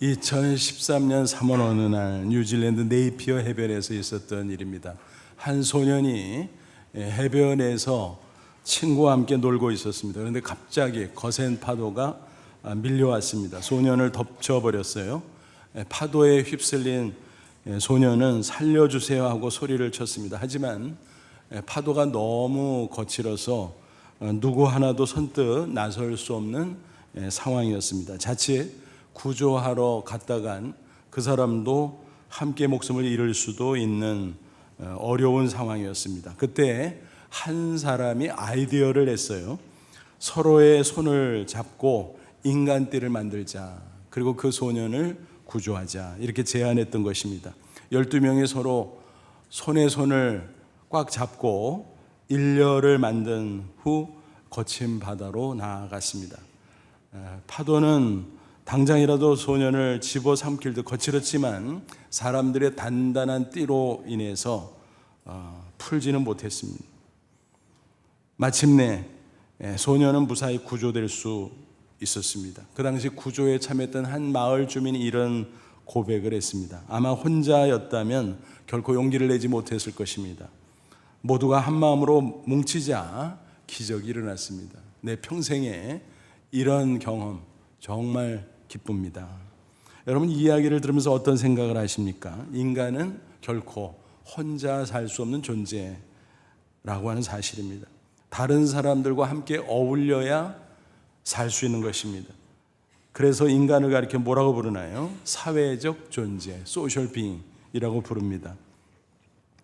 2013년 3월 어느 날 뉴질랜드 네이피어 해변에서 있었던 일입니다. 한 소년이 해변에서 친구와 함께 놀고 있었습니다. 그런데 갑자기 거센 파도가 밀려왔습니다. 소년을 덮쳐버렸어요. 파도에 휩쓸린 소년은 살려주세요 하고 소리를 쳤습니다. 하지만 파도가 너무 거칠어서 누구 하나도 선뜻 나설 수 없는 상황이었습니다. 자칫 구조하러 갔다간 그 사람도 함께 목숨을 잃을 수도 있는 어려운 상황이었습니다. 그때 한 사람이 아이디어를 냈어요. 서로의 손을 잡고 인간띠를 만들자. 그리고 그 소년을 구조하자. 이렇게 제안했던 것입니다. 12명이 서로 손에 손을 꽉 잡고 일렬을 만든 후 거친 바다로 나아갔습니다. 파도는 당장이라도 소년을 집어삼킬 듯 거칠었지만 사람들의 단단한 띠로 인해서 풀지는 못했습니다. 마침내 소년은 무사히 구조될 수 있었습니다. 그 당시 구조에 참여했던 한 마을 주민이 이런 고백을 했습니다. 아마 혼자였다면 결코 용기를 내지 못했을 것입니다. 모두가 한 마음으로 뭉치자 기적이 일어났습니다. 내 평생에 이런 경험 정말 기쁩니다. 여러분, 이 이야기를 들으면서 어떤 생각을 하십니까? 인간은 결코 혼자 살 수 없는 존재라고 하는 사실입니다. 다른 사람들과 함께 어울려야 살 수 있는 것입니다. 그래서 인간을 가리켜 뭐라고 부르나요? 사회적 존재, 소셜 빙이라고 부릅니다.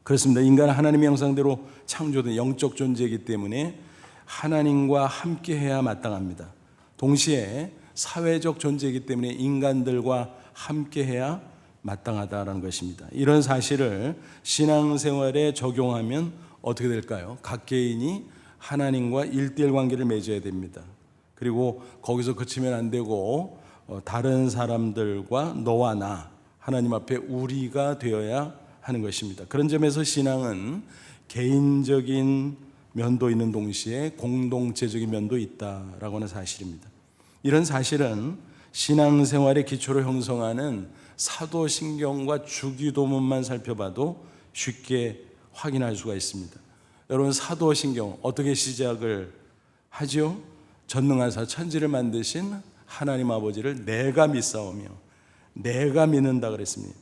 그렇습니다. 인간은 하나님의 형상대로 창조된 영적 존재이기 때문에 하나님과 함께 해야 마땅합니다. 동시에 사회적 존재이기 때문에 인간들과 함께 해야 마땅하다는 것입니다. 이런 사실을 신앙생활에 적용하면 어떻게 될까요? 각 개인이 하나님과 1:1 관계를 맺어야 됩니다. 그리고 거기서 그치면 안 되고 다른 사람들과 너와 나, 하나님 앞에 우리가 되어야 하는 것입니다. 그런 점에서 신앙은 개인적인 면도 있는 동시에 공동체적인 면도 있다라고 하는 사실입니다. 이런 사실은 신앙생활의 기초로 형성하는 사도신경과 주기도문만 살펴봐도 쉽게 확인할 수가 있습니다. 여러분, 사도신경 어떻게 시작을 하죠? 전능하사 천지를 만드신 하나님 아버지를 내가 믿사오며 내가 믿는다 그랬습니다.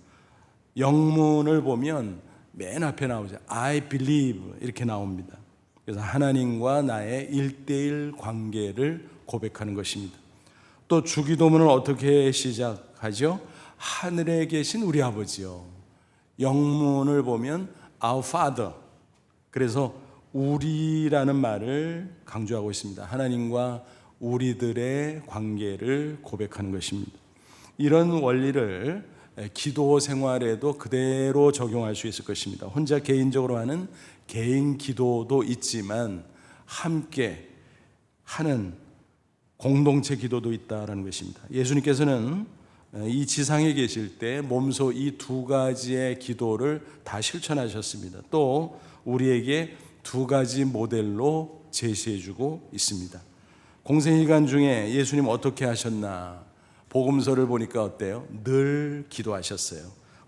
영문을 보면 맨 앞에 나오죠. I believe 이렇게 나옵니다. 그래서 하나님과 나의 1:1 관계를 고백하는 것입니다. 또 주기도문을 어떻게 시작하죠? 하늘에 계신 우리 아버지요. 영문을 보면 Our Father. 그래서 우리라는 말을 강조하고 있습니다. 하나님과 우리들의 관계를 고백하는 것입니다. 이런 원리를 기도 생활에도 그대로 적용할 수 있을 것입니다. 혼자 개인적으로 하는 개인 기도도 있지만 함께 하는 공동체 기도도 있다라는 것입니다. 예수님께서는 이 지상에 계실 때 몸소 이 두 가지의 기도를 다 실천하셨습니다. 또 우리에게 두 가지 모델로 제시해주고 있습니다. 공생일관 중에 예수님 어떻게 하셨나? 복음서를 보니까 어때요? 늘 기도하셨어요.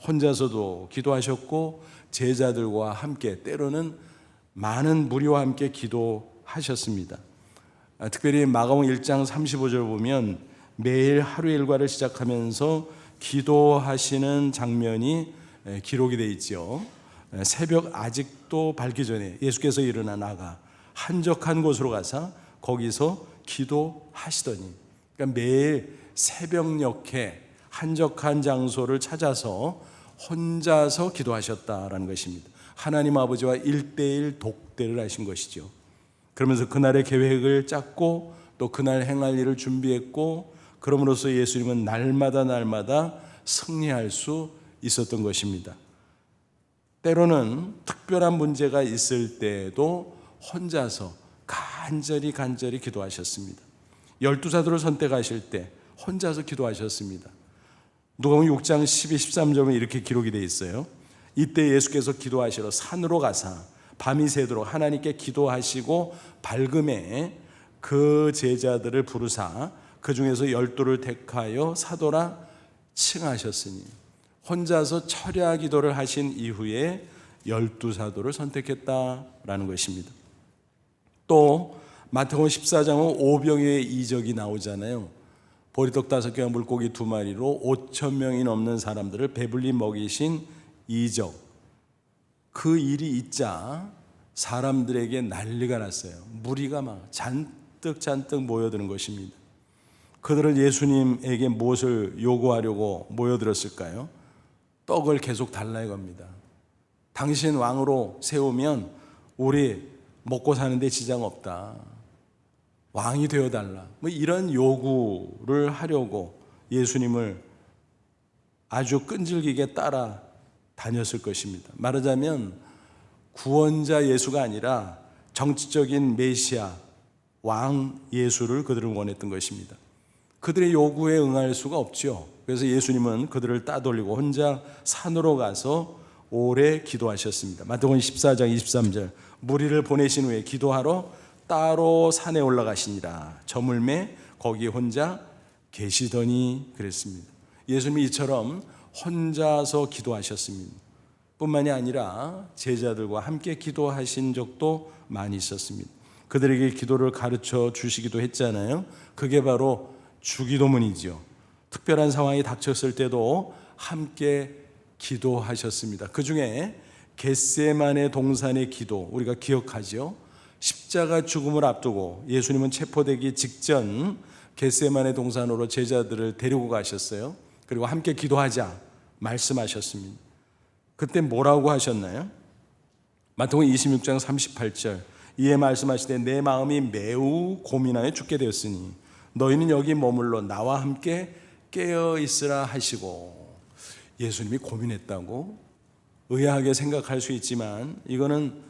혼자서도 기도하셨고 제자들과 함께 때로는 많은 무리와 함께 기도하셨습니다. 특별히 마가복음 1장 35절 보면 매일 하루의 일과를 시작하면서 기도하시는 장면이 기록이 되어 있죠. 새벽 아직도 밝기 전에 예수께서 일어나 나가 한적한 곳으로 가서 거기서 기도하시더니, 그러니까 매일 새벽녘에 한적한 장소를 찾아서 혼자서 기도하셨다라는 것입니다. 하나님 아버지와 1:1 독대를 하신 것이죠. 그러면서 그날의 계획을 짰고 또 그날 행할 일을 준비했고, 그럼으로써 예수님은 날마다 승리할 수 있었던 것입니다. 때로는 특별한 문제가 있을 때에도 혼자서 간절히 기도하셨습니다. 12사도를 선택하실 때 혼자서 기도하셨습니다. 누가복음 6장 12, 13절에 이렇게 기록이 되어 있어요. 이때 예수께서 기도하시러 산으로 가사 밤이 새도록 하나님께 기도하시고 밝음에 그 제자들을 부르사 그 중에서 12를 택하여 사도라 칭하셨으니 혼자서 철야 기도를 하신 이후에 12사도를 선택했다라는 것입니다. 또 마태복음 14장은 오병이어의 이적이 나오잖아요. 보리떡 5개와 물고기 2마리로 5,000명이 넘는 사람들을 배불리 먹이신 이적. 그 일이 있자 사람들에게 난리가 났어요. 무리가 막 잔뜩 모여드는 것입니다. 그들을 예수님에게 무엇을 요구하려고 모여들었을까요? 떡을 계속 달라 이겁니다. 당신 왕으로 세우면 우리 먹고 사는데 지장 없다. 왕이 되어달라. 뭐 이런 요구를 하려고 예수님을 아주 끈질기게 따라 다녔을 것입니다. 말하자면 구원자 예수가 아니라 정치적인 메시아, 왕 예수를 그들은 원했던 것입니다. 그들의 요구에 응할 수가 없죠. 그래서 예수님은 그들을 따돌리고 혼자 산으로 가서 오래 기도하셨습니다. 마태복음 14장 23절 무리를 보내신 후에 기도하러 따로 산에 올라가시니라. 저물매 거기 혼자 계시더니 그랬습니다. 예수님이 이처럼 혼자서 기도하셨습니다. 뿐만이 아니라 제자들과 함께 기도하신 적도 많이 있었습니다. 그들에게 기도를 가르쳐 주시기도 했잖아요. 그게 바로 주기도문이죠. 특별한 상황이 닥쳤을 때도 함께 기도하셨습니다. 그 중에 겟세마네 동산의 기도 우리가 기억하죠. 십자가 죽음을 앞두고 예수님은 체포되기 직전 겟세마네 동산으로 제자들을 데리고 가셨어요. 그리고 함께 기도하자 말씀하셨습니다. 그때 뭐라고 하셨나요? 마태복음 26장 38절 이에 말씀하시되 내 마음이 매우 고민하여 죽게 되었으니 너희는 여기 머물러 나와 함께 깨어 있으라 하시고. 예수님이 고민했다고? 의아하게 생각할 수 있지만 이거는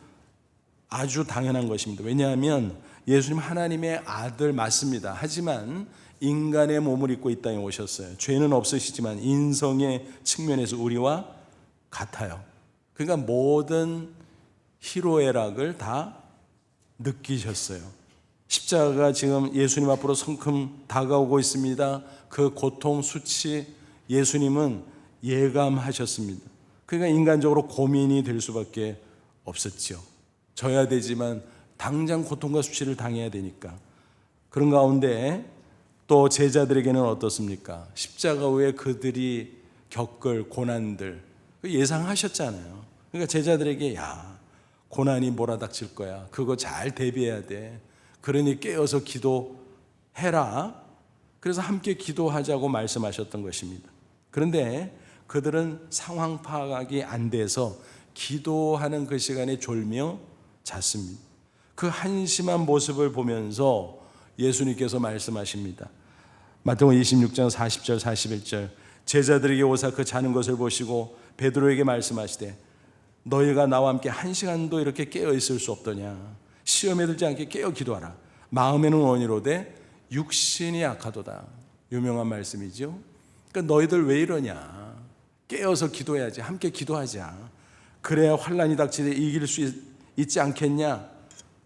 아주 당연한 것입니다. 왜냐하면 예수님 하나님의 아들 맞습니다. 하지만 인간의 몸을 입고 이 땅에 오셨어요. 죄는 없으시지만 인성의 측면에서 우리와 같아요. 그러니까 모든 희로애락을 다 느끼셨어요. 십자가가 지금 예수님 앞으로 성큼 다가오고 있습니다. 그 고통, 수치 예수님은 예감하셨습니다. 그러니까 인간적으로 고민이 될 수밖에 없었죠. 져야 되지만 당장 고통과 수치를 당해야 되니까. 그런 가운데 또 제자들에게는 어떻습니까? 십자가 후에 그들이 겪을 고난들 예상하셨잖아요. 그러니까 제자들에게 야 고난이 몰아닥칠 거야. 그거 잘 대비해야 돼. 그러니 깨어서 기도해라. 그래서 함께 기도하자고 말씀하셨던 것입니다. 그런데 그들은 상황 파악이 안 돼서 기도하는 그 시간에 졸며 잤습니다. 그 한심한 모습을 보면서 예수님께서 말씀하십니다. 마태복음 26장 40절 41절 제자들에게 오사 그 자는 것을 보시고 베드로에게 말씀하시되 너희가 나와 함께 한 시간도 이렇게 깨어 있을 수 없더냐. 시험에 들지 않게 깨어 기도하라. 마음에는 원이로되 육신이 약하도다. 유명한 말씀이죠. 그러니까 너희들 왜 이러냐. 깨어서 기도해야지. 함께 기도하자. 그래야 환난이 닥치되 이길 수 있지 않겠냐.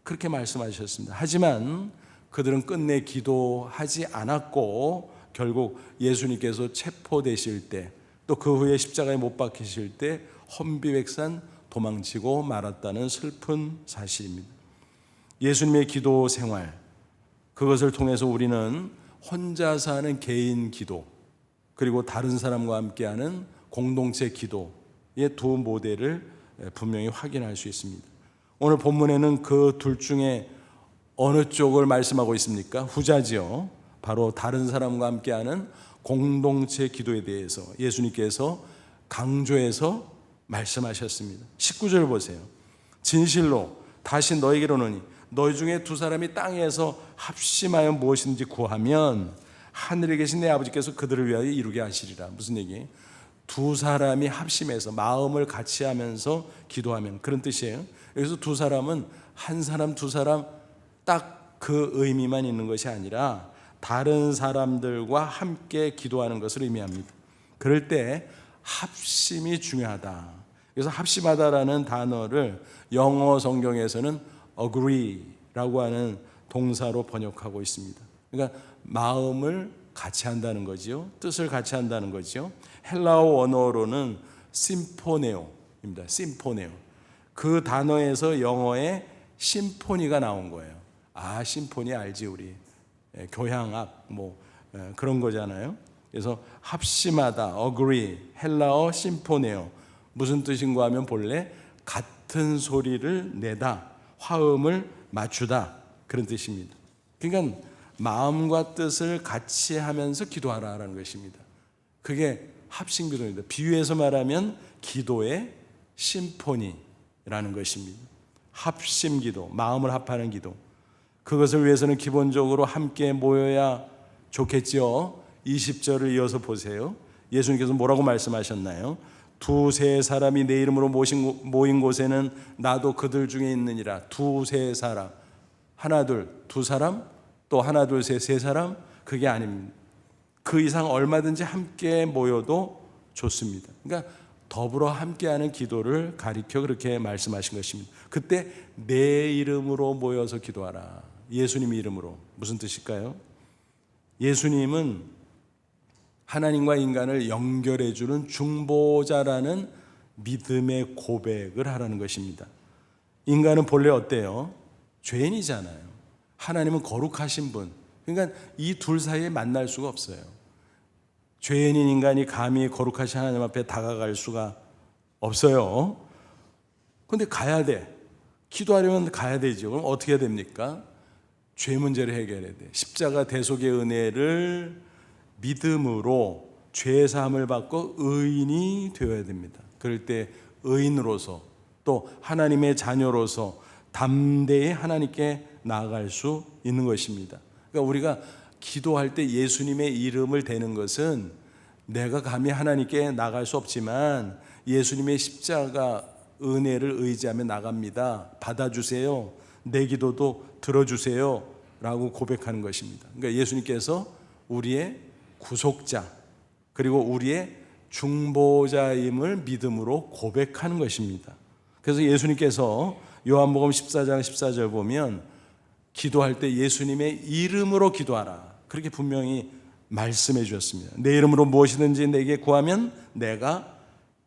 그렇게 말씀하셨습니다. 하지만 그들은 끝내 기도하지 않았고 결국 예수님께서 체포되실 때 또 그 후에 십자가에 못 박히실 때 혼비백산 도망치고 말았다는 슬픈 사실입니다. 예수님의 기도 생활 그것을 통해서 우리는 혼자서 하는 개인 기도 그리고 다른 사람과 함께하는 공동체 기도의 두 모델을 분명히 확인할 수 있습니다. 오늘 본문에는 그 둘 중에 어느 쪽을 말씀하고 있습니까? 후자지요. 바로 다른 사람과 함께하는 공동체 기도에 대해서 예수님께서 강조해서 말씀하셨습니다. 19절 보세요. 진실로 다시 너에게로 오노니 너희 중에 두 사람이 땅에서 합심하여 무엇인지 구하면 하늘에 계신 내 아버지께서 그들을 위하여 이루게 하시리라. 무슨 얘기? 두 사람이 합심해서 마음을 같이 하면서 기도하면 그런 뜻이에요. 여기서 두 사람은 한 사람 두 사람 딱 그 의미만 있는 것이 아니라 다른 사람들과 함께 기도하는 것을 의미합니다. 그럴 때 합심이 중요하다. 그래서 합심하다라는 단어를 영어 성경에서는 agree라고 하는 동사로 번역하고 있습니다. 그러니까 마음을 같이 한다는 거지요. 뜻을 같이 한다는 거지요. 헬라어 원어로는 심포네오입니다. 심포네오. 그 단어에서 영어에 심포니가 나온 거예요. 아, 심포니 알지 우리. 교향악 뭐 그런 거잖아요. 그래서 합심하다, agree, 헬라어 심포네오. 무슨 뜻인가 하면 본래 같은 소리를 내다, 화음을 맞추다 그런 뜻입니다. 그러니까 마음과 뜻을 같이 하면서 기도하라라는 것입니다. 그게 합심기도입니다. 비유해서 말하면 기도의 심포니라는 것입니다. 합심기도, 마음을 합하는 기도. 그것을 위해서는 기본적으로 함께 모여야 좋겠죠. 20절을 이어서 보세요. 예수님께서 뭐라고 말씀하셨나요? 두세 사람이 내 이름으로 모인 곳에는 나도 그들 중에 있느니라. 두세 사람, 하나 둘, 두 사람, 또 하나 둘 셋, 세 사람, 그게 아닙니다. 그 이상 얼마든지 함께 모여도 좋습니다. 그러니까 더불어 함께하는 기도를 가리켜 그렇게 말씀하신 것입니다. 그때 내 이름으로 모여서 기도하라. 예수님 이름으로. 무슨 뜻일까요? 예수님은 하나님과 인간을 연결해 주는 중보자라는 믿음의 고백을 하라는 것입니다. 인간은 본래 어때요? 죄인이잖아요. 하나님은 거룩하신 분. 그러니까 이 둘 사이에 만날 수가 없어요. 죄인인 인간이 감히 거룩하신 하나님 앞에 다가갈 수가 없어요. 그런데 가야 돼. 기도하려면 가야 되죠. 그럼 어떻게 해야 됩니까? 죄 문제를 해결해야 돼. 십자가 대속의 은혜를 믿음으로 죄 사함을 받고 의인이 되어야 됩니다. 그럴 때 의인으로서 또 하나님의 자녀로서 담대히 하나님께 나아갈 수 있는 것입니다. 그러니까 우리가 기도할 때 예수님의 이름을 대는 것은 내가 감히 하나님께 나갈 수 없지만 예수님의 십자가 은혜를 의지하며 나갑니다. 받아주세요. 내 기도도 들어주세요. 라고 고백하는 것입니다. 그러니까 예수님께서 우리의 구속자 그리고 우리의 중보자임을 믿음으로 고백하는 것입니다. 그래서 예수님께서 요한복음 14장 14절 보면 기도할 때 예수님의 이름으로 기도하라. 그렇게 분명히 말씀해 주셨습니다. 내 이름으로 무엇이든지 내게 구하면 내가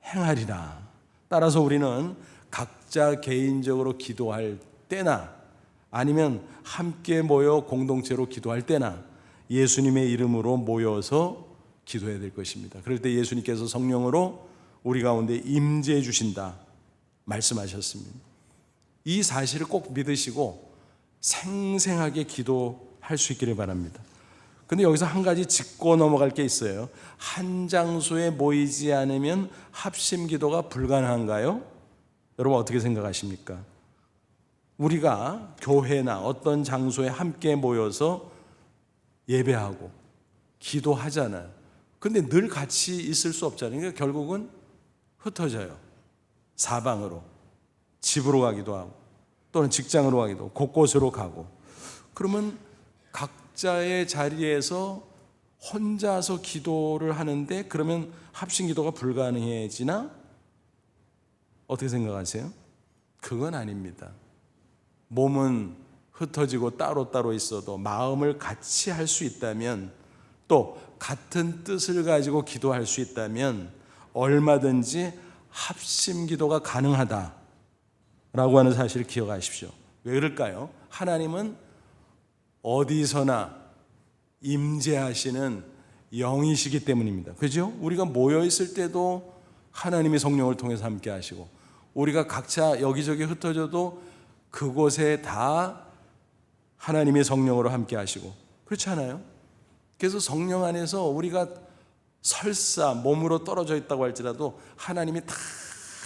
행하리라. 따라서 우리는 각자 개인적으로 기도할 때나 아니면 함께 모여 공동체로 기도할 때나 예수님의 이름으로 모여서 기도해야 될 것입니다. 그럴 때 예수님께서 성령으로 우리 가운데 임재해 주신다 말씀하셨습니다. 이 사실을 꼭 믿으시고 생생하게 기도할 수 있기를 바랍니다. 근데 여기서 한 가지 짚고 넘어갈 게 있어요. 한 장소에 모이지 않으면 합심 기도가 불가능한가요? 여러분 어떻게 생각하십니까? 우리가 교회나 어떤 장소에 함께 모여서 예배하고 기도하잖아요. 근데 늘 같이 있을 수 없잖아요. 그러니까 결국은 흩어져요. 사방으로. 집으로 가기도 하고 또는 직장으로 가기도 하고 곳곳으로 가고. 그러면 각자의 자리에서 혼자서 기도를 하는데 그러면 합심 기도가 불가능해지나? 어떻게 생각하세요? 그건 아닙니다. 몸은 흩어지고 따로따로 있어도 마음을 같이 할 수 있다면 또 같은 뜻을 가지고 기도할 수 있다면 얼마든지 합심 기도가 가능하다라고 하는 사실을 기억하십시오. 왜 그럴까요? 하나님은 어디서나 임재하시는 영이시기 때문입니다. 그죠? 우리가 모여 있을 때도 하나님의 성령을 통해서 함께 하시고 우리가 각자 여기저기 흩어져도 그곳에 다 하나님의 성령으로 함께 하시고 그렇지 않아요? 그래서 성령 안에서 우리가 설사 몸으로 떨어져 있다고 할지라도 하나님이 다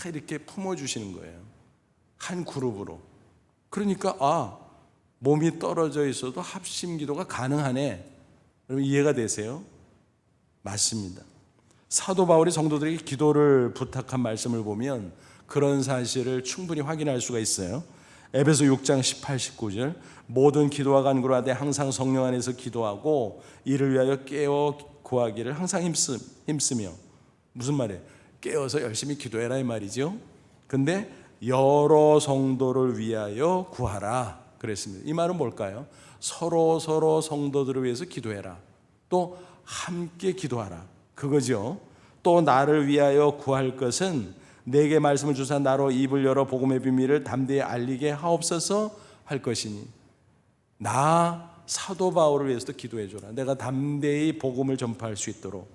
이렇게 품어주시는 거예요. 한 그룹으로. 그러니까 몸이 떨어져 있어도 합심 기도가 가능하네. 여러분 이해가 되세요? 맞습니다. 사도 바울이 성도들에게 기도를 부탁한 말씀을 보면 그런 사실을 충분히 확인할 수가 있어요. 에베소 6장 18, 19절 모든 기도와 간구하되 항상 성령 안에서 기도하고 이를 위하여 깨어 구하기를 항상 힘쓰며 무슨 말이에요? 깨어서 열심히 기도해라 이 말이죠. 근데 여러 성도를 위하여 구하라 그랬습니다. 이 말은 뭘까요? 서로 성도들을 위해서 기도해라. 또 함께 기도하라. 그거죠. 또 나를 위하여 구할 것은 내게 말씀을 주사 나로 입을 열어 복음의 비밀을 담대히 알리게 하옵소서 할 것이니. 나 사도 바울을 위해서도 기도해 줘라. 내가 담대히 복음을 전파할 수 있도록.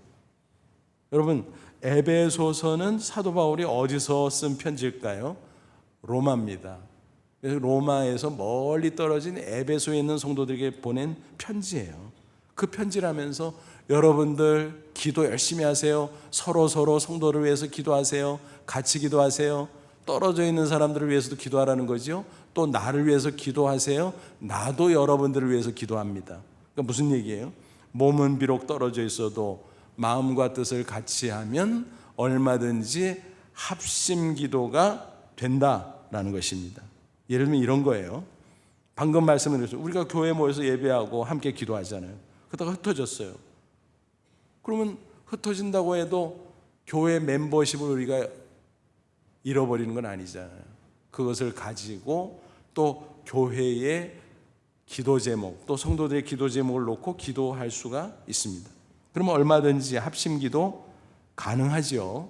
여러분, 에베소서는 사도 바울이 어디서 쓴 편지일까요? 로마입니다. 그래서 로마에서 멀리 떨어진 에베소에 있는 성도들에게 보낸 편지예요. 그 편지라면서 여러분들 기도 열심히 하세요. 서로 성도를 위해서 기도하세요. 같이 기도하세요. 떨어져 있는 사람들을 위해서도 기도하라는 거죠. 또 나를 위해서 기도하세요. 나도 여러분들을 위해서 기도합니다. 그러니까 무슨 얘기예요? 몸은 비록 떨어져 있어도 마음과 뜻을 같이 하면 얼마든지 합심 기도가 된다라는 것입니다. 예를 들면 이런 거예요. 방금 말씀을 드렸죠. 우리가 교회에 모여서 예배하고 함께 기도하잖아요. 그러다가 흩어졌어요. 그러면 흩어진다고 해도 교회 멤버십을 우리가 잃어버리는 건 아니잖아요. 그것을 가지고 또 교회의 기도 제목, 또 성도들의 기도 제목을 놓고 기도할 수가 있습니다. 그러면 얼마든지 합심 기도 가능하죠.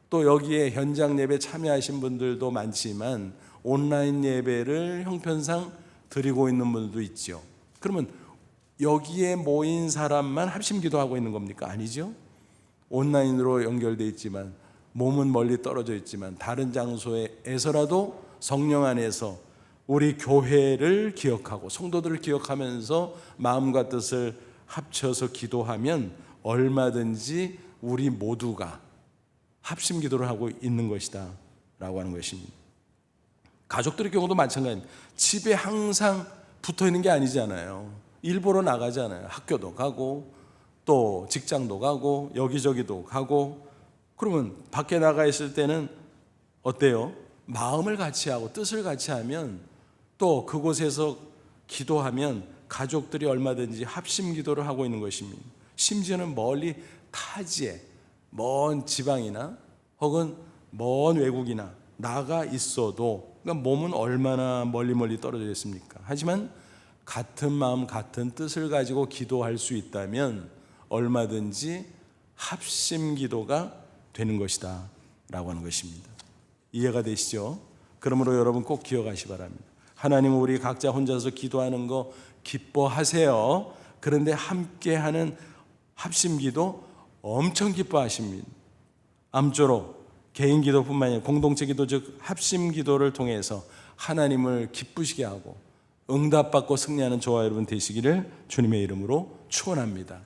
또 여기에 현장 예배 참여하신 분들도 많지만 온라인 예배를 형편상 드리고 있는 분들도 있죠. 그러면 여기에 모인 사람만 합심 기도하고 있는 겁니까? 아니죠. 온라인으로 연결되어 있지만 몸은 멀리 떨어져 있지만 다른 장소에서라도 성령 안에서 우리 교회를 기억하고 성도들을 기억하면서 마음과 뜻을 합쳐서 기도하면 얼마든지 우리 모두가 합심 기도를 하고 있는 것이다 라고 하는 것입니다. 가족들의 경우도 마찬가지입니다. 집에 항상 붙어 있는 게 아니잖아요. 일보러 나가잖아요. 학교도 가고 또 직장도 가고 여기저기도 가고. 그러면 밖에 나가 있을 때는 어때요? 마음을 같이 하고 뜻을 같이 하면 또 그곳에서 기도하면 가족들이 얼마든지 합심 기도를 하고 있는 것입니다. 심지어는 멀리 타지에 먼 지방이나 혹은 먼 외국이나 나가 있어도, 그러니까 몸은 얼마나 멀리 떨어져 있습니까? 하지만 같은 마음 같은 뜻을 가지고 기도할 수 있다면 얼마든지 합심 기도가 되는 것이다 라고 하는 것입니다. 이해가 되시죠? 그러므로 여러분 꼭 기억하시 바랍니다. 하나님은 우리 각자 혼자서 기도하는 거 기뻐하세요. 그런데 함께하는 합심 기도 엄청 기뻐하십니다. 아무쪼록 개인 기도뿐만 아니라 공동체 기도, 즉 합심 기도를 통해서 하나님을 기쁘시게 하고 응답받고 승리하는 저와 여러분 되시기를 주님의 이름으로 축원합니다.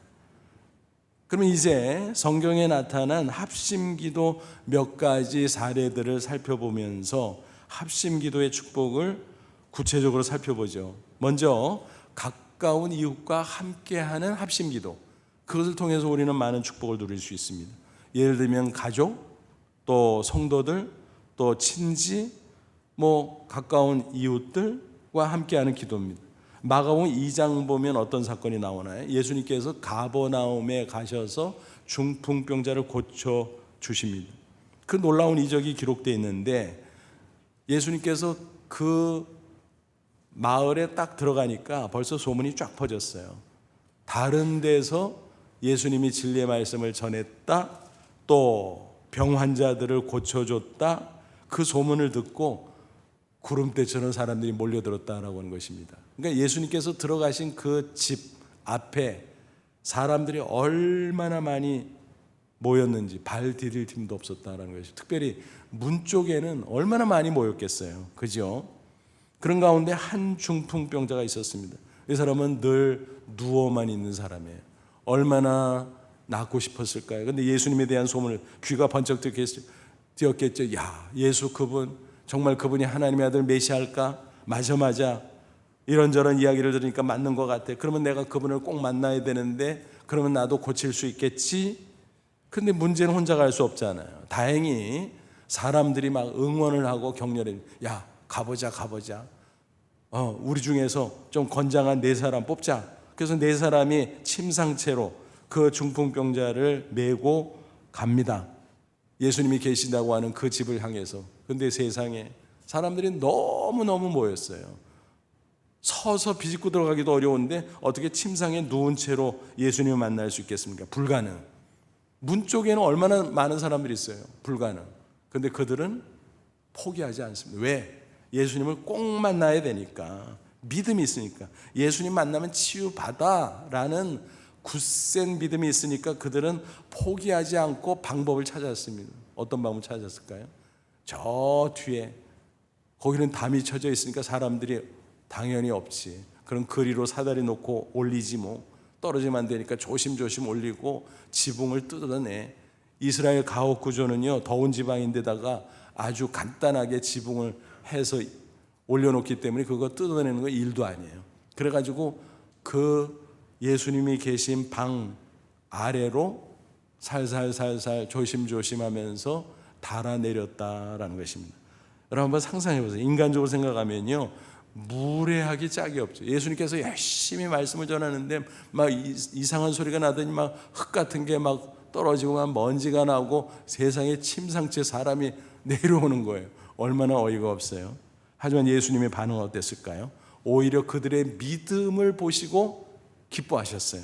그러면 이제 성경에 나타난 합심 기도 몇 가지 사례들을 살펴보면서 합심 기도의 축복을 구체적으로 살펴보죠. 먼저 가까운 이웃과 함께하는 합심 기도, 그것을 통해서 우리는 많은 축복을 누릴 수 있습니다. 예를 들면 가족, 또 성도들, 또 친지, 가까운 이웃들과 함께하는 기도입니다. 마가복음 2장 보면 어떤 사건이 나오나요? 예수님께서 가버나움에 가셔서 중풍병자를 고쳐 주십니다. 그 놀라운 이적이 기록되어 있는데 예수님께서 그 마을에 딱 들어가니까 벌써 소문이 쫙 퍼졌어요. 다른 데서 예수님이 진리의 말씀을 전했다, 또 병 환자들을 고쳐줬다, 그 소문을 듣고 구름대처럼 사람들이 몰려들었다라고 하는 것입니다. 그러니까 예수님께서 들어가신 그 집 앞에 사람들이 얼마나 많이 모였는지 발 디딜 틈도 없었다라는 것이죠. 특별히 문 쪽에는 얼마나 많이 모였겠어요. 그죠? 그런 가운데 한 중풍병자가 있었습니다. 이 사람은 늘 누워만 있는 사람이에요. 얼마나 낫고 싶었을까요? 그런데 예수님에 대한 소문을 귀가 번쩍 뛰었겠죠. 야, 예수 그분, 정말 그분이 하나님의 아들 메시아일까? 맞아. 이런저런 이야기를 들으니까 맞는 것 같아. 그러면 내가 그분을 꼭 만나야 되는데 그러면 나도 고칠 수 있겠지? 근데 문제는 혼자 갈 수 없잖아요. 다행히 사람들이 막 응원을 하고 격려해. 야, 가보자. 우리 중에서 좀 건장한 4사람 뽑자. 그래서 4사람이 침상채로 그 중풍병자를 메고 갑니다. 예수님이 계신다고 하는 그 집을 향해서. 근데 세상에 사람들이 너무너무 모였어요. 서서 비집고 들어가기도 어려운데 어떻게 침상에 누운 채로 예수님을 만날 수 있겠습니까? 불가능. 문 쪽에는 얼마나 많은 사람들이 있어요. 불가능. 근데 그들은 포기하지 않습니다. 왜? 예수님을 꼭 만나야 되니까. 믿음이 있으니까. 예수님 만나면 치유받아라는 굳센 믿음이 있으니까 그들은 포기하지 않고 방법을 찾았습니다. 어떤 방법을 찾았을까요? 저 뒤에 거기는 담이 쳐져 있으니까 사람들이 당연히 없지. 그런 거리로 사다리 놓고 올리지 뭐. 떨어지면 안 되니까 조심조심 올리고 지붕을 뜯어내. 이스라엘 가옥 구조는요, 더운 지방인데다가 아주 간단하게 지붕을 해서 올려놓기 때문에 그거 뜯어내는 거 일도 아니에요. 그래가지고 그 예수님이 계신 방 아래로 살살살살 조심조심 하면서 달아내렸다라는 것입니다. 여러분 한번 상상해 보세요. 인간적으로 생각하면요, 무례하기 짝이 없죠. 예수님께서 열심히 말씀을 전하는데 막 이상한 소리가 나더니 막 흙 같은 게 막 떨어지고 막 먼지가 나고 세상에 침상째 사람이 내려오는 거예요. 얼마나 어이가 없어요. 하지만 예수님의 반응은 어땠을까요? 오히려 그들의 믿음을 보시고 기뻐하셨어요.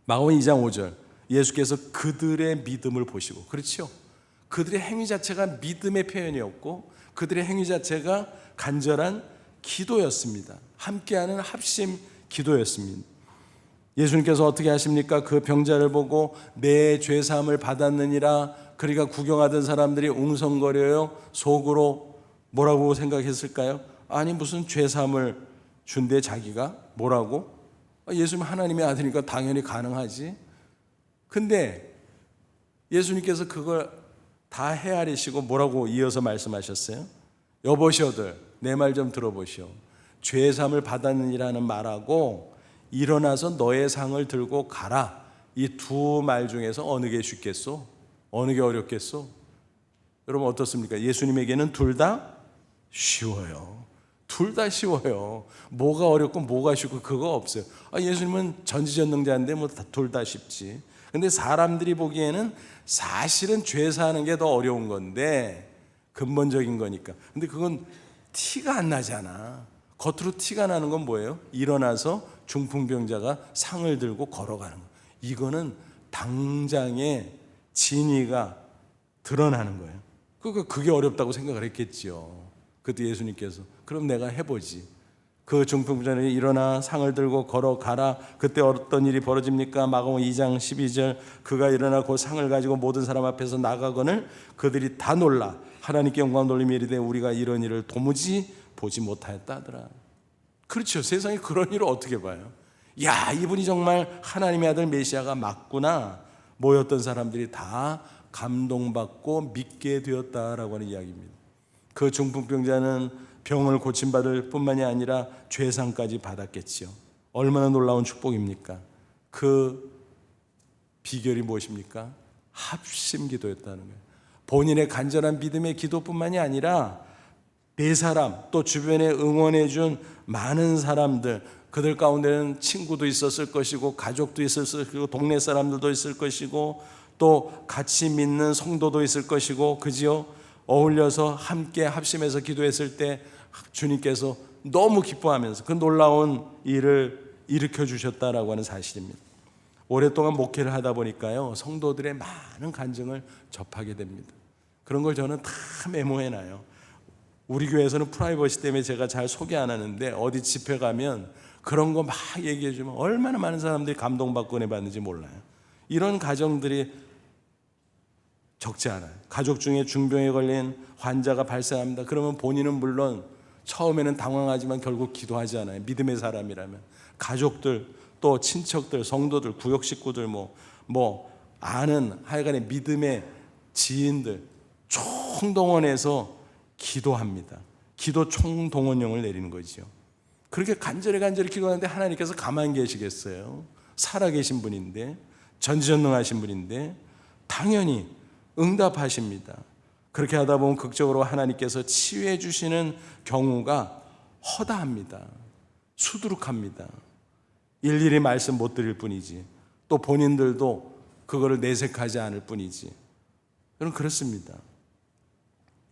마가복음 2장 5절, 예수께서 그들의 믿음을 보시고, 그렇죠? 그들의 행위 자체가 믿음의 표현이었고 그들의 행위 자체가 간절한 기도였습니다. 함께하는 합심 기도였습니다. 예수님께서 어떻게 하십니까? 그 병자를 보고 내 죄사함을 받았느니라. 그러니까 구경하던 사람들이 웅성거려요. 속으로 뭐라고 생각했을까요? 아니 무슨 죄사함을 준대 자기가? 뭐라고? 예수님 하나님의 아들이니까 당연히 가능하지. 근데 예수님께서 그걸 다 헤아리시고 뭐라고 이어서 말씀하셨어요? 여보시오들 내 말 좀 들어보시오. 죄사함을 받았느니라는 말하고 일어나서 너의 상을 들고 가라. 이 두 말 중에서 어느 게 쉽겠소? 어느 게 어렵겠소? 여러분 어떻습니까? 예수님에게는 둘 다 쉬워요. 둘 다 쉬워요. 뭐가 어렵고 뭐가 쉽고 그거 없어요. 예수님은 전지전능자인데 뭐 둘 다 쉽지. 근데 사람들이 보기에는 사실은 죄 사는 게 더 어려운 건데 근본적인 거니까. 근데 그건 티가 안 나잖아. 겉으로 티가 나는 건 뭐예요? 일어나서 중풍병자가 상을 들고 걸어가는 거. 이거는 당장의 진의가 드러나는 거예요. 그게 어렵다고 생각을 했겠죠. 그때 예수님께서 그럼 내가 해보지. 그 중풍병자는 일어나 상을 들고 걸어가라. 그때 어떤 일이 벌어집니까? 마가복음 2장 12절, 그가 일어나 그 상을 가지고 모든 사람 앞에서 나가거늘 그들이 다 놀라 하나님께 영광 돌리며 이르되 우리가 이런 일을 도무지 보지 못하였다 하더라. 그렇죠. 세상에 그런 일을 어떻게 봐요? 야, 이분이 정말 하나님의 아들 메시아가 맞구나. 모였던 사람들이 다 감동받고 믿게 되었다라고 하는 이야기입니다. 그 중풍병자는 병을 고침받을 뿐만이 아니라 죄상까지 받았겠지요. 얼마나 놀라운 축복입니까? 그 비결이 무엇입니까? 합심기도였다는 거예요. 본인의 간절한 믿음의 기도뿐만이 아니라 네 사람, 또 주변에 응원해 준 많은 사람들, 그들 가운데는 친구도 있었을 것이고 가족도 있었을 것이고 동네 사람들도 있을 것이고 또 같이 믿는 성도도 있을 것이고, 그지요? 어울려서 함께 합심해서 기도했을 때 주님께서 너무 기뻐하면서 그 놀라운 일을 일으켜 주셨다라고 하는 사실입니다. 오랫동안 목회를 하다 보니까요, 성도들의 많은 간증을 접하게 됩니다. 그런 걸 저는 다 메모해놔요. 우리 교회에서는 프라이버시 때문에 제가 잘 소개 안 하는데 어디 집회 가면 그런 거 막 얘기해 주면 얼마나 많은 사람들이 감동받고 은혜 받는지 몰라요. 이런 가정들이 적지 않아요. 가족 중에 중병에 걸린 환자가 발생합니다. 그러면 본인은 물론 처음에는 당황하지만 결국 기도하지 않아요. 믿음의 사람이라면. 가족들, 또 친척들, 성도들, 구역 식구들, 아는 하여간에 믿음의 지인들 총동원해서 기도합니다. 기도 총동원령을 내리는 거죠. 그렇게 간절히 기도하는데 하나님께서 가만히 계시겠어요? 살아계신 분인데, 전지전능하신 분인데 당연히 응답하십니다. 그렇게 하다 보면 극적으로 하나님께서 치유해 주시는 경우가 허다합니다. 수두룩합니다. 일일이 말씀 못 드릴 뿐이지, 또 본인들도 그거를 내색하지 않을 뿐이지. 그럼 그렇습니다.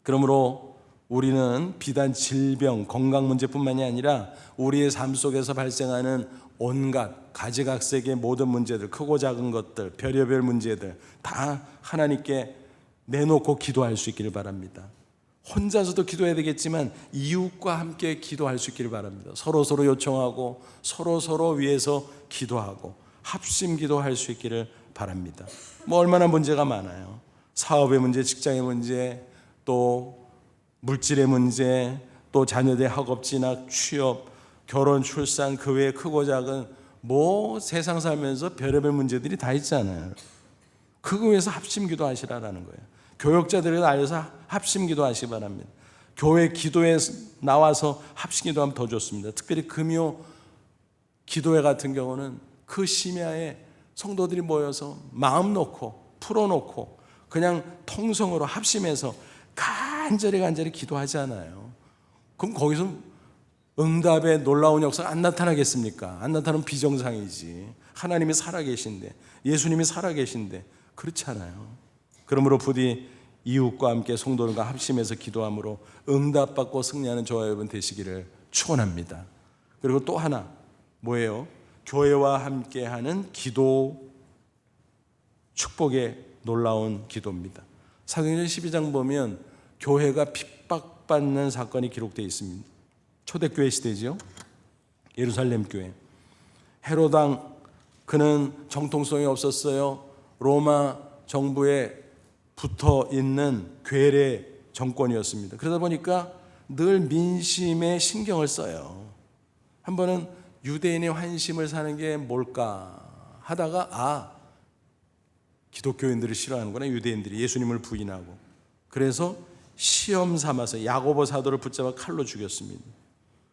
그러므로 우리는 비단 질병, 건강 문제뿐만이 아니라 우리의 삶 속에서 발생하는 온갖 가지각색의 모든 문제들, 크고 작은 것들, 별의별 문제들 다 하나님께 내놓고 기도할 수 있기를 바랍니다. 혼자서도 기도해야 되겠지만 이웃과 함께 기도할 수 있기를 바랍니다. 서로 요청하고 서로 위해서 기도하고 합심 기도할 수 있기를 바랍니다. 뭐 얼마나 문제가 많아요. 사업의 문제, 직장의 문제, 또 물질의 문제, 또 자녀들의 학업 진학, 취업, 결혼, 출산, 그 외에 크고 작은 뭐 세상 살면서 별의별 문제들이 다 있잖아요. 그거 위해서 합심 기도하시라는 거예요. 교역자들에게 알려서 합심 기도하시기 바랍니다. 교회 기도에 나와서 합심 기도하면 더 좋습니다. 특별히 금요 기도회 같은 경우는 그 심야에 성도들이 모여서 마음 놓고 풀어놓고 그냥 통성으로 합심해서 간절히 기도하잖아요. 그럼 거기서 응답의 놀라운 역사가 안 나타나겠습니까? 안 나타나면 비정상이지. 하나님이 살아계신데, 예수님이 살아계신데 그렇잖아요. 그러므로 부디 이웃과 함께 성도들과 합심해서 기도함으로 응답받고 승리하는 저와 여러분 되시기를 축원합니다. 그리고 또 하나 뭐예요? 교회와 함께하는 기도, 축복의 놀라운 기도입니다. 사도행전 12장 보면 교회가 핍박받는 사건이 기록되어 있습니다. 초대교회 시대죠. 예루살렘 교회. 헤로당, 그는 정통성이 없었어요. 로마 정부에 붙어 있는 괴뢰 정권이었습니다. 그러다 보니까 늘 민심에 신경을 써요. 한 번은 유대인의 환심을 사는 게 뭘까 하다가 기독교인들을 싫어하는구나, 유대인들이 유대인을 부인하고. 그래서 시험 삼아서 야고보 사도를 붙잡아 칼로 죽였습니다.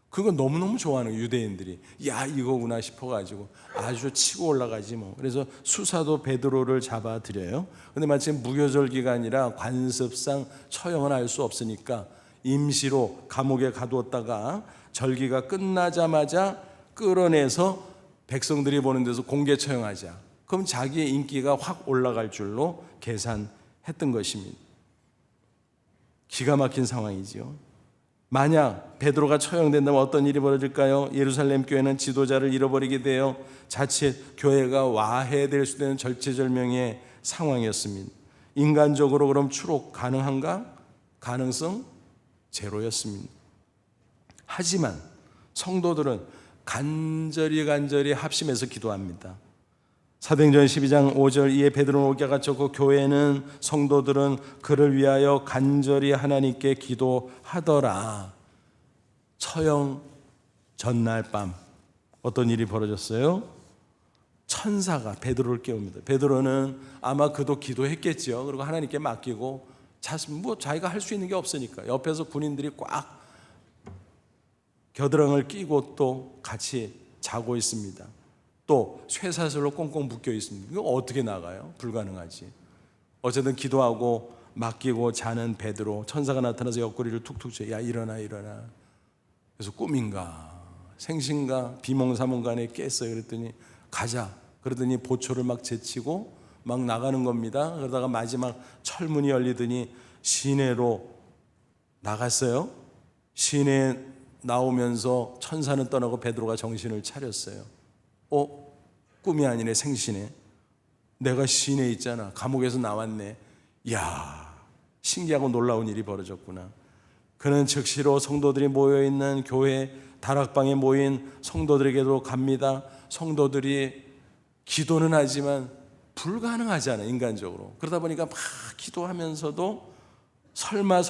그거 너무너무 좋아하는 거예요, 유대인들이. 야, 이거구나 싶어가지고 아주 치고 올라가지 뭐. 그래서 수사도 베드로를 잡아들여요. 근데 마침 무교절 기간이라 관습상 처형은 할 수 없으니까 임시로 감옥에 가두었다가 절기가 끝나자마자 끌어내서 백성들이 보는 데서 공개 처형하자. 그럼 자기의 인기가 확 올라갈 줄로 계산했던 것입니다. 기가 막힌 상황이지요. 만약 베드로가 처형된다면 어떤 일이 벌어질까요? 예루살렘 교회는 지도자를 잃어버리게 되어 자칫 교회가 와해될 수 있는 절체절명의 상황이었습니다. 인간적으로 그럼 추록 가능한가? 가능성 제로였습니다. 하지만 성도들은 간절히 합심해서 기도합니다. 사도행전 12장 5절, 이에 베드로는 오게 갇혔고 교회는, 성도들은 그를 위하여 간절히 하나님께 기도하더라. 처형 전날 밤 어떤 일이 벌어졌어요? 천사가 베드로를 깨웁니다. 베드로는 아마 그도 기도했겠죠. 그리고 하나님께 맡기고 자기가 할 수 있는 게 없으니까 옆에서 군인들이 꽉 겨드랑이를 끼고 또 같이 자고 있습니다. 또 쇠사슬로 꽁꽁 묶여 있습니다. 이거 어떻게 나가요? 불가능하지. 어쨌든 기도하고 맡기고 자는 베드로, 천사가 나타나서 옆구리를 툭툭 쳐. 야, 일어나. 그래서 꿈인가 생신가 비몽사몽간에 깼어요. 그랬더니 가자. 그러더니 보초를 막 제치고 막 나가는 겁니다. 그러다가 마지막 철문이 열리더니 시내로 나갔어요. 시내에 나오면서 천사는 떠나고 베드로가 정신을 차렸어요. 꿈이 아니네, 생시네. 내가 시내에 있잖아. 감옥에서 나왔네. 이야, 신기하고 놀라운 일이 벌어졌구나. 그는 즉시로 성도들이 모여있는 교회 다락방에 모인 성도들에게도 갑니다. 성도들이 기도는 하지만 불가능하잖아요, 인간적으로. 그러다 보니까 막 기도하면서도 설마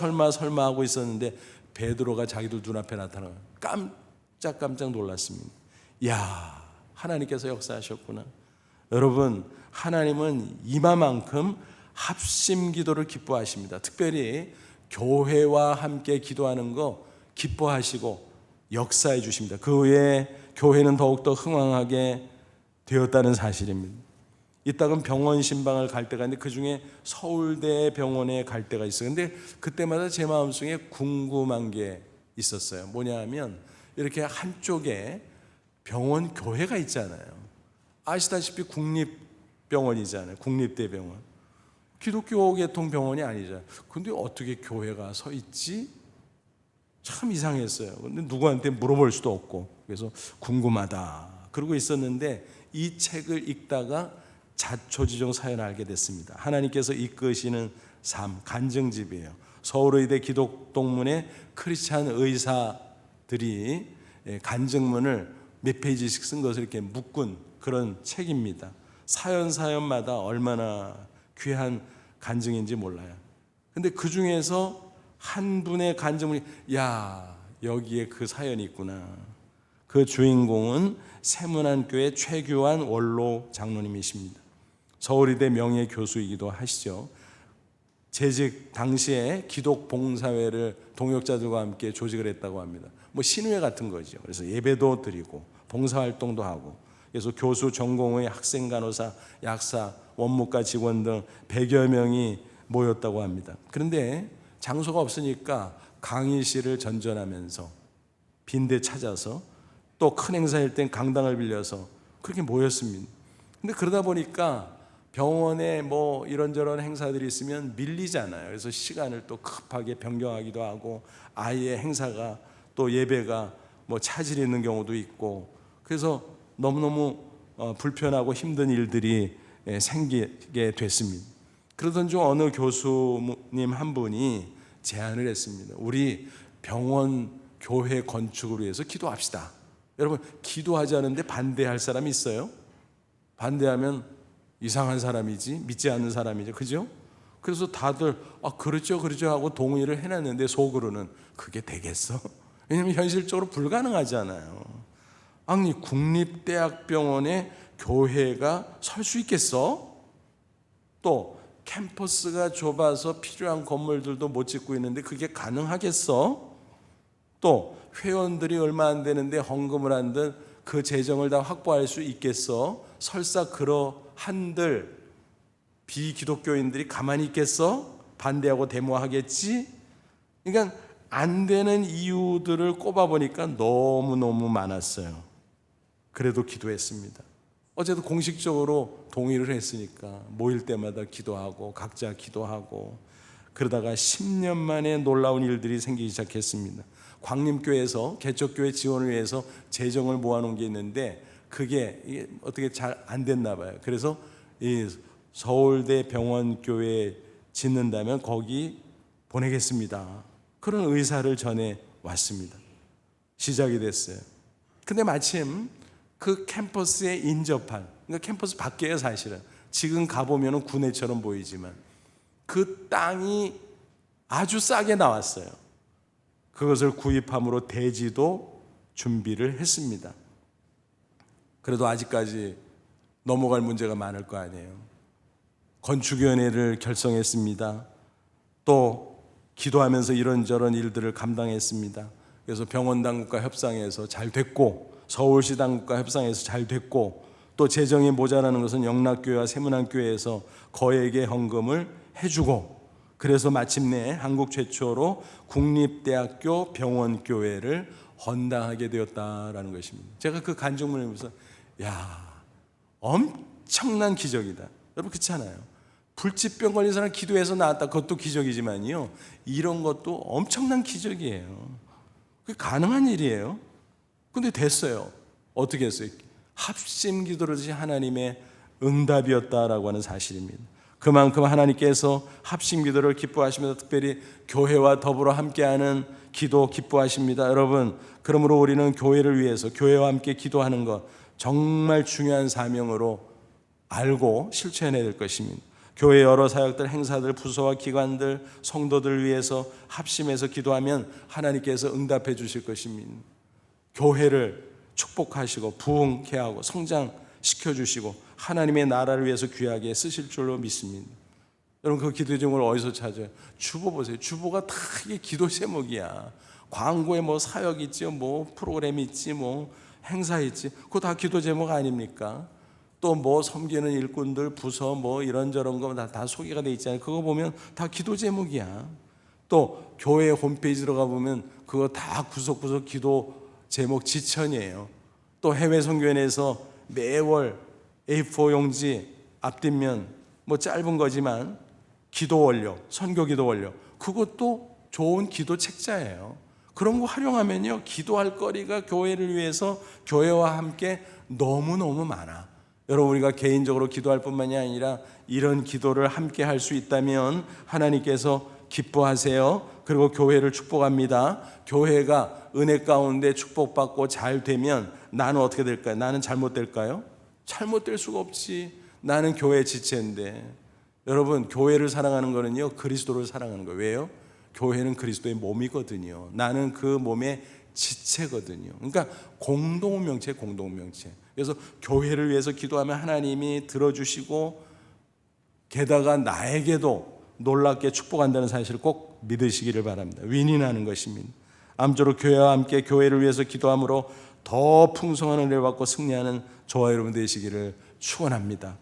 하고 있었는데 베드로가 자기들 눈앞에 나타나요. 깜짝 놀랐습니다. 이야, 하나님께서 역사하셨구나. 여러분, 하나님은 이마만큼 합심 기도를 기뻐하십니다. 특별히 교회와 함께 기도하는 거 기뻐하시고 역사해 주십니다. 그 후에 교회는 더욱더 흥왕하게 되었다는 사실입니다. 이따금 병원 신방을 갈 때가 있는데 그중에 서울대 병원에 갈 때가 있어요. 근데 그때마다 제 마음속에 궁금한 게 있었어요. 뭐냐 하면 이렇게 한쪽에 병원 교회가 있잖아요. 아시다시피 국립병원이잖아요. 국립대병원. 기독교 계통 병원이 아니잖아요. 근데 어떻게 교회가 서 있지? 참 이상했어요. 근데 누구한테 물어볼 수도 없고, 그래서 궁금하다 그러고 있었는데 이 책을 읽다가 자초지종 사연을 알게 됐습니다. 하나님께서 이끄시는 삶, 간증집이에요. 서울의대 기독동문회 크리스찬 의사들이 간증문을 몇 페이지씩 쓴 것을 이렇게 묶은 그런 책입니다. 사연마다 얼마나 귀한 간증인지 몰라요. 근데 그 중에서 한 분의 간증문이, 야, 여기에 그 사연이 있구나. 그 주인공은 세문안교회 최규환 원로 장로님이십니다. 서울의대 명예 교수이기도 하시죠. 재직 당시에 기독 봉사회를 동역자들과 함께 조직을 했다고 합니다. 뭐 신우회 같은 거죠. 그래서 예배도 드리고 봉사활동도 하고, 그래서 교수, 전공의 학생, 간호사, 약사, 원무과 직원 등 100여 명이 모였다고 합니다. 그런데 장소가 없으니까 강의실을 전전하면서 빈대 찾아서 또 큰 행사일 땐 강당을 빌려서 그렇게 모였습니다. 근데 그러다 보니까 병원에 뭐 이런저런 행사들이 있으면 밀리잖아요. 그래서 시간을 또 급하게 변경하기도 하고, 아예 행사가 또 예배가 뭐 차질이 있는 경우도 있고, 그래서 너무너무 불편하고 힘든 일들이 생기게 됐습니다. 그러던 중 어느 교수님 한 분이 제안을 했습니다. 우리 병원 교회 건축을 위해서 기도합시다. 여러분, 기도하지 않는데 반대할 사람이 있어요? 반대하면 이상한 사람이지, 믿지 않는 사람이죠. 그죠? 그래서 다들 그렇죠 하고 동의를 해놨는데 속으로는 그게 되겠어? 왜냐하면 현실적으로 불가능하잖아요. 아니, 국립대학병원에 교회가 설 수 있겠어? 또 캠퍼스가 좁아서 필요한 건물들도 못 짓고 있는데 그게 가능하겠어? 또 회원들이 얼마 안 되는데 헌금을 한들 그 재정을 다 확보할 수 있겠어? 설사 그러한들 비기독교인들이 가만히 있겠어? 반대하고 데모하겠지? 그러니까 안 되는 이유들을 꼽아보니까 너무너무 많았어요. 그래도 기도했습니다. 어제도 공식적으로 동의를 했으니까 모일 때마다 기도하고 각자 기도하고, 그러다가 10년 만에 놀라운 일들이 생기기 시작했습니다. 광림교회에서 개척교회 지원을 위해서 재정을 모아놓은 게 있는데 그게 어떻게 잘 안 됐나 봐요. 그래서 이 서울대 병원교회 짓는다면 거기 보내겠습니다. 그런 의사를 전해 왔습니다. 시작이 됐어요. 근데 마침 그 캠퍼스에 인접한, 그러니까 캠퍼스 밖에요 사실은. 지금 가보면 구내처럼 보이지만 그 땅이 아주 싸게 나왔어요. 그것을 구입함으로 대지도 준비를 했습니다. 그래도 아직까지 넘어갈 문제가 많을 거 아니에요. 건축위원회를 결성했습니다. 또 기도하면서 이런저런 일들을 감당했습니다. 그래서 병원 당국과 협상해서 잘 됐고, 서울시 당국과 협상해서 잘 됐고, 또 재정이 모자라는 것은 영락교회와 세문안교회에서 거액의 헌금을 해주고, 그래서 마침내 한국 최초로 국립대학교 병원교회를 헌당하게 되었다라는 것입니다. 제가 그 간증문을 보면서 엄청난 기적이다. 여러분 그렇잖아요. 불치병 걸린 사람 기도해서 나았다. 그것도 기적이지만요, 이런 것도 엄청난 기적이에요. 그게 가능한 일이에요. 근데 됐어요. 어떻게 했어요? 합심 기도로지 하나님의 응답이었다라고 하는 사실입니다. 그만큼 하나님께서 합심 기도를 기뻐하십니다. 특별히 교회와 더불어 함께하는 기도 기뻐하십니다. 여러분, 그러므로 우리는 교회를 위해서 교회와 함께 기도하는 것 정말 중요한 사명으로 알고 실천해야 될 것입니다. 교회 여러 사역들, 행사들, 부서와 기관들, 성도들을 위해서 합심해서 기도하면 하나님께서 응답해 주실 것입니다. 교회를 축복하시고 부흥케 하고 성장시켜 주시고 하나님의 나라를 위해서 귀하게 쓰실 줄로 믿습니다. 여러분, 그 기도 제목을 어디서 찾아요? 주보 보세요. 주보가 다 이게 기도 제목이야. 광고에 뭐 사역 있지, 뭐 프로그램 있지, 뭐 행사 있지, 그거 다 기도 제목 아닙니까? 또 뭐 섬기는 일꾼들 부서 뭐 이런저런 거 다 소개가 돼 있잖아요. 그거 보면 다 기도 제목이야. 또 교회 홈페이지 들어가 보면 그거 다 구석구석 기도 제목 지천이에요. 또 해외 선교회에서 매월 A4 용지 앞뒷면 뭐 짧은 거지만 기도 원료, 선교 기도 원료, 그것도 좋은 기도 책자예요. 그런 거 활용하면요, 기도할 거리가 교회를 위해서 교회와 함께 너무너무 많아. 여러분, 우리가 개인적으로 기도할 뿐만이 아니라 이런 기도를 함께 할 수 있다면 하나님께서 기뻐하세요. 그리고 교회를 축복합니다. 교회가 은혜 가운데 축복받고 잘 되면 나는 어떻게 될까요? 나는 잘못될까요? 잘못될 수가 없지. 나는 교회 지체인데. 여러분, 교회를 사랑하는 거는요, 그리스도를 사랑하는 거예요. 왜요? 교회는 그리스도의 몸이거든요. 나는 그 몸의 지체거든요. 그러니까 공동명체. 그래서 교회를 위해서 기도하면 하나님이 들어주시고 게다가 나에게도 놀랍게 축복한다는 사실을 꼭 믿으시기를 바랍니다. 윈윈하는 것입니다. 아무쪼록 교회와 함께 교회를 위해서 기도함으로 더 풍성한 은혜를 받고 승리하는 저와 여러분 되시기를 축원합니다.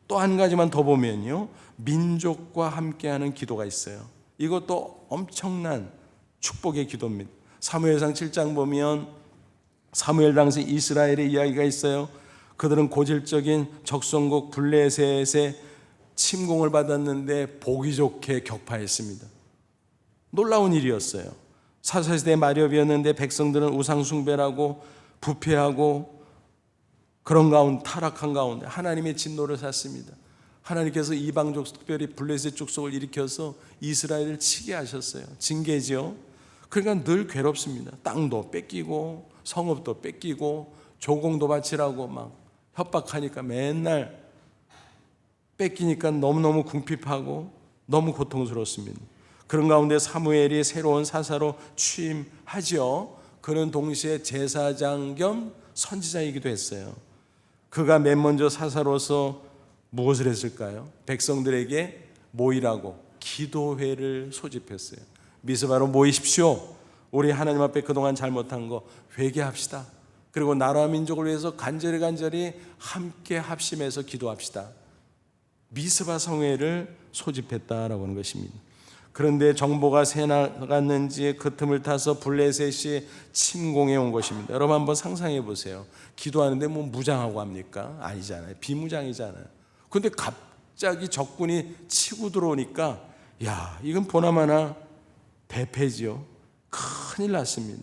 또 한 가지만 더 보면요, 민족과 함께하는 기도가 있어요. 이것도 엄청난 축복의 기도입니다. 사무엘상 7장 보면 사무엘 당시 이스라엘의 이야기가 있어요. 그들은 고질적인 적성국 블레셋의 침공을 받았는데 보기 좋게 격파했습니다. 놀라운 일이었어요. 사사시대 말엽이었는데 백성들은 우상 숭배라고 부패하고 그런 가운데, 타락한 가운데 하나님의 진노를 샀습니다. 하나님께서 이방족, 특별히 블레셋 족속을 일으켜서 이스라엘을 치게 하셨어요. 징계죠. 그러니까 늘 괴롭습니다. 땅도 뺏기고 성읍도 뺏기고 조공도 바치라고 막 협박하니까 맨날 뺏기니까 너무너무 궁핍하고 너무 고통스럽습니다. 그런 가운데 사무엘이 새로운 사사로 취임하죠. 그는 동시에 제사장 겸 선지자이기도 했어요. 그가 맨 먼저 사사로서 무엇을 했을까요? 백성들에게 모이라고 기도회를 소집했어요. 미스바로 모이십시오. 우리 하나님 앞에 그동안 잘못한 거 회개합시다. 그리고 나라 민족을 위해서 간절히 함께 합심해서 기도합시다. 미스바 성회를 소집했다라고 하는 것입니다. 그런데 정보가 새 나갔는지 그 틈을 타서 블레셋이 침공해 온 것입니다. 여러분 한번 상상해 보세요. 기도하는데 뭐 무장하고 합니까? 아니잖아요. 비무장이잖아요. 근데 갑자기 적군이 치고 들어오니까 야, 이건 보나마나 대패지요. 큰일 났습니다.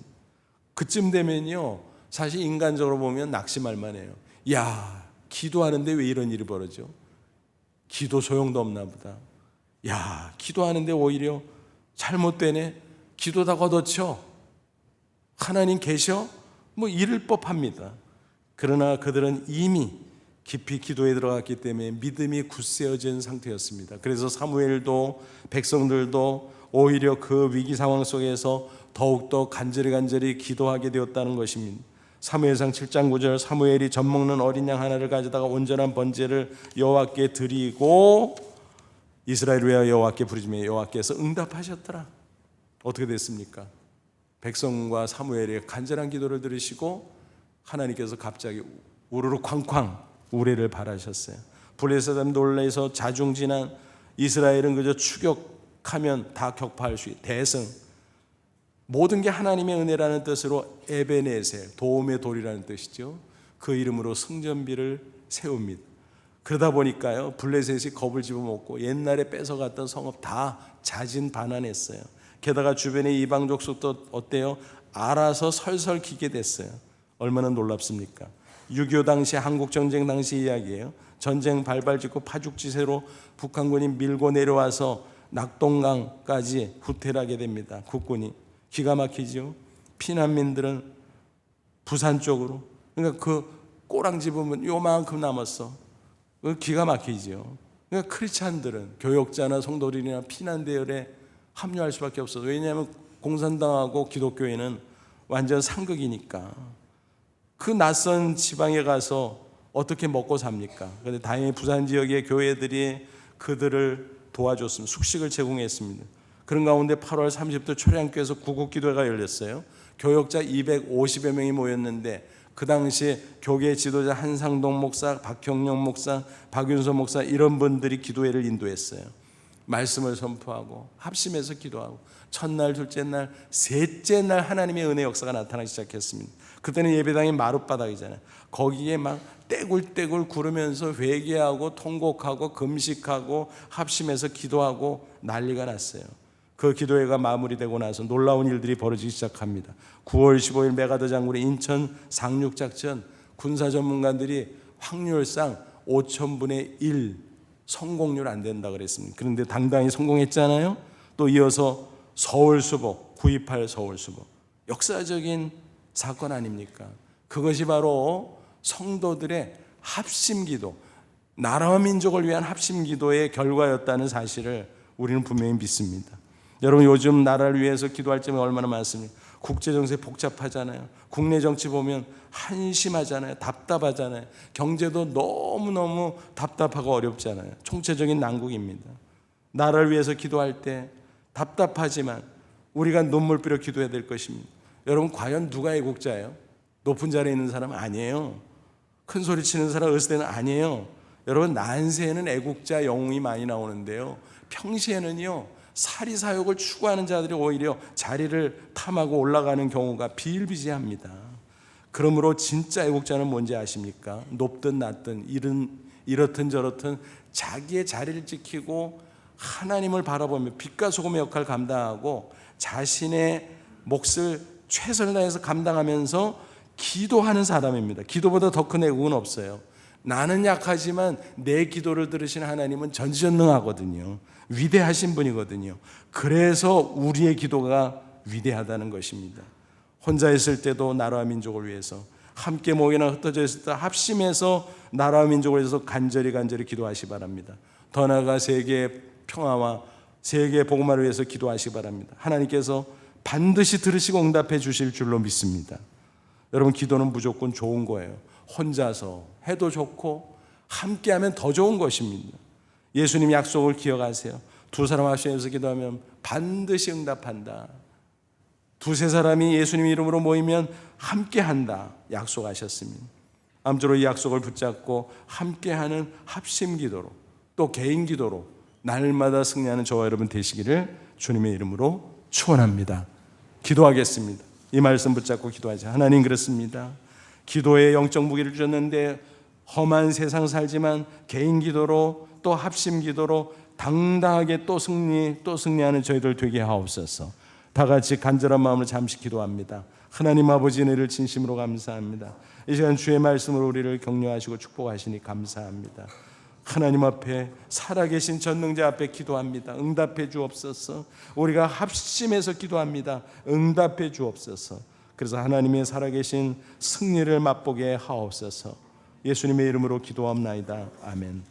그쯤 되면요, 사실 인간적으로 보면 낙심할 만해요. 야, 기도하는데 왜 이런 일이 벌어져? 기도 소용도 없나 보다. 야, 기도하는데 오히려 잘못되네. 기도 다 걷어쳐. 하나님 계셔? 뭐 이럴 법합니다. 그러나 그들은 이미 깊이 기도에 들어갔기 때문에 믿음이 굳세어진 상태였습니다. 그래서 사무엘도 백성들도 오히려 그 위기 상황 속에서 더욱더 간절히 기도하게 되었다는 것입니다. 사무엘상 7장 9절, 사무엘이 젖먹는 어린 양 하나를 가져다가 온전한 번제를 여호와께 드리고 이스라엘을 위하여 여호와께 부르짖으며 여호와께서 응답하셨더라. 어떻게 됐습니까? 백성과 사무엘의 간절한 기도를 들으시고 하나님께서 갑자기 우르르 쾅쾅 우레를 발하셨어요. 블레셋은 놀라서 자중진한 이스라엘은 그저 추격하면 다 격파할 수 있는 대승. 모든 게 하나님의 은혜라는 뜻으로 에베네셀, 도움의 돌이라는 뜻이죠. 그 이름으로 성전비를 세웁니다. 그러다 보니까요, 블레셋이 겁을 집어먹고 옛날에 뺏어갔던 성읍 다 자진반환했어요. 게다가 주변의 이방 족속도 어때요? 알아서 설설 기게 됐어요. 얼마나 놀랍습니까? 6.25 당시 한국전쟁 당시 이야기예요. 전쟁 발발 짓고 파죽지세로 북한군이 밀고 내려와서 낙동강까지 후퇴하게 됩니다. 국군이. 기가 막히죠. 피난민들은 부산 쪽으로. 그러니까 그 꼬랑 집으면 요만큼 남았어. 기가 막히죠. 그러니까 크리스찬들은 교역자나 성도들이나 피난 대열에 합류할 수밖에 없어요. 왜냐하면 공산당하고 기독교회는 완전 상극이니까. 그 낯선 지방에 가서 어떻게 먹고 삽니까? 그런데 다행히 부산 지역의 교회들이 그들을 도와줬습니다. 숙식을 제공했습니다. 그런 가운데 8월 30일 초량교에서 구국기도회가 열렸어요. 교역자 250여 명이 모였는데 그 당시 교계 지도자 한상동 목사, 박형영 목사, 박윤서 목사 이런 분들이 기도회를 인도했어요. 말씀을 선포하고 합심해서 기도하고 첫날, 둘째 날, 셋째 날 하나님의 은혜 역사가 나타나기 시작했습니다. 그때는 예배당이 마룻바닥이잖아요. 거기에 막 떼굴떼굴 구르면서 회개하고 통곡하고 금식하고 합심해서 기도하고 난리가 났어요. 그 그 기도회가 마무리되고 나서 놀라운 일들이 벌어지기 시작합니다. 9월 15일 메가더 장군의 인천 상륙작전, 군사 전문가들이 확률상 5,000분의 1 성공률 안 된다 그랬습니다. 그런데 당당히 성공했잖아요. 또 이어서 서울수복, 9.28 서울수복, 역사적인 사건 아닙니까? 그것이 바로 성도들의 합심기도, 나라와 민족을 위한 합심기도의 결과였다는 사실을 우리는 분명히 믿습니다. 여러분, 요즘 나라를 위해서 기도할 점이 얼마나 많습니까? 국제정세 복잡하잖아요. 국내 정치 보면 한심하잖아요. 답답하잖아요. 경제도 너무너무 답답하고 어렵잖아요. 총체적인 난국입니다. 나라를 위해서 기도할 때 답답하지만 우리가 눈물흘려 기도해야 될 것입니다. 여러분, 과연 누가 애국자예요? 높은 자리에 있는 사람 아니에요. 큰 소리 치는 사람 어렸을 때는 아니에요. 여러분, 난세에는 애국자 영웅이 많이 나오는데요, 평시에는요 사리사욕을 추구하는 자들이 오히려 자리를 탐하고 올라가는 경우가 비일비재합니다. 그러므로 진짜 애국자는 뭔지 아십니까? 높든 낮든 이렇든 저렇든 자기의 자리를 지키고 하나님을 바라보며 빛과 소금의 역할을 감당하고 자신의 몫을 최선을 다해서 감당하면서 기도하는 사람입니다. 기도보다 더 큰 애국은 없어요. 나는 약하지만 내 기도를 들으시는 하나님은 전지전능하거든요. 위대하신 분이거든요. 그래서 우리의 기도가 위대하다는 것입니다. 혼자 있을 때도 나라와 민족을 위해서, 함께 모이나 흩어져 있을 때 합심해서 나라와 민족을 위해서 간절히 기도하시기 바랍니다. 더 나아가 세계의 평화와 세계의 복음화를 위해서 기도하시기 바랍니다. 하나님께서 반드시 들으시고 응답해 주실 줄로 믿습니다. 여러분, 기도는 무조건 좋은 거예요. 혼자서 해도 좋고 함께하면 더 좋은 것입니다. 예수님 약속을 기억하세요. 두 사람 합심해서 기도하면 반드시 응답한다. 두세 사람이 예수님 이름으로 모이면 함께한다 약속하셨습니다. 아무쪼록 이 약속을 붙잡고 함께하는 합심기도로, 또 개인기도로 날마다 승리하는 저와 여러분 되시기를 주님의 이름으로 축원합니다. 기도하겠습니다. 이 말씀 붙잡고 기도하자. 하나님, 그렇습니다. 기도에 영적 무기를 주셨는데 험한 세상 살지만 개인 기도로 또 합심 기도로 당당하게 또 승리하는 저희들 되게 하옵소서. 다 같이 간절한 마음으로 잠시 기도합니다. 하나님 아버지, 은혜를 진심으로 감사합니다. 이 시간 주의 말씀으로 우리를 격려하시고 축복하시니 감사합니다. 하나님 앞에, 살아계신 전능자 앞에 기도합니다. 응답해 주옵소서. 우리가 합심해서 기도합니다. 응답해 주옵소서. 그래서 하나님의 살아계신 승리를 맛보게 하옵소서. 예수님의 이름으로 기도합나이다. 아멘.